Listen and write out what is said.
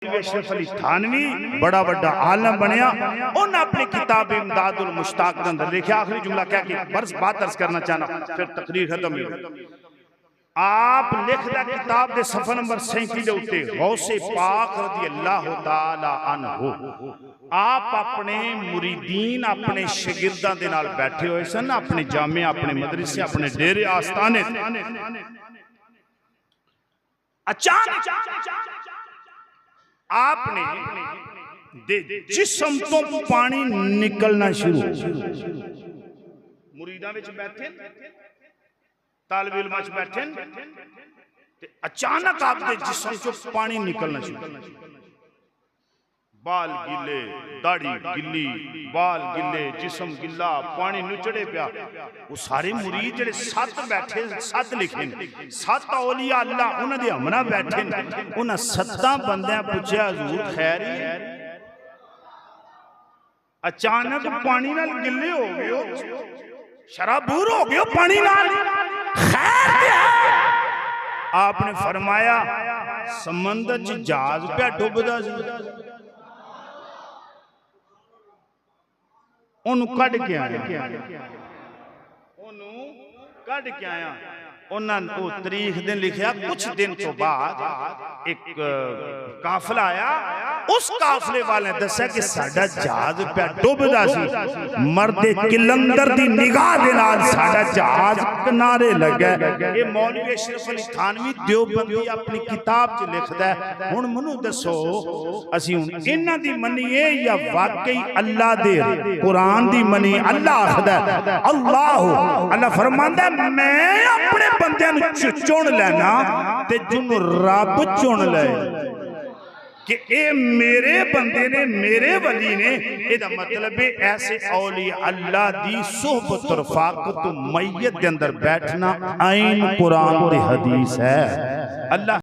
मौलवी अशरफ अली थानवी बड़ा बड़ा आलम बनया। उन्हें अपनी किताब इमदादुल मुश्ताक के अंदर लिखा, आखिरी जुमला क्या कि बस बात अर्ज करना चाहना फिर तकरीर खत्म हुई। आप लिखदा किताब दे सफा नंबर 37 दे उत्ते गौसे पाक रज़ी अल्लाह ताला अन्हु आप अपने मुरीदीन अपने शागिर्दां दे नाल बैठे हुए सन, अपने जामे अपने मदरसे अपने डेरे आस्थाने। अचानक आपने दे जिस्म तो पानी निकलना शुरू, मुरीदां विच बैठे तालिब इल्म च बैठे, अचानक आपके जिस्म चो पानी निकलना शुरू। बाल गिले, दाढ़ी गिली, बाल गिले, जिस्म गिला, पानी नुचड़े पिया। वो सारे मुरीद जेड़े 7 बैठे, 7 लिखे 7 औलिया अल्लाह उन्हां दे हमना बैठे। उन्हां 7 बंदियां पूछया हुजूर खैर ही? अचानक पानी नाल गिले हो गए, शराबूर हो गए पानी नाल, खैर क्या? आपने फरमाया समंदर च जहाज पे डुबदा सी, ओनू कढ के आया, ओनू कढ के आया। उन्होंने वो तारीख दिन लिखा, कुछ दिन तो बाद एक काफिला आया, उस काफिले वाले दस्या कि साडा जहाज पे डुबदा सी, मरदे किलंदर दी निगाह दे नाल साडा जहाज किनारे लगा। ये मौलवी अशरफ अली थानवी देवबंदी अपनी किताब च लिखदा है। हुण मैनू दसो असीं हुण इन्हां दी मन्नीए या वाकई अल्लाह दे कुरान दी मनी? अल्लाह आखदा अल्लाह, अल्लाह फरमांदा है मैं अपने बंदियां नूं चुन लेना ते जिन्नू रब चुन ले कि ए मेरे बंदे ने, मेरे वली ने। इहदा मतलब है ऐसे औलिया अल्लाह दी सोहबत और फाकत मैयत दे अंदर बैठना आइन कुरान दी हदीस है। अल्लाह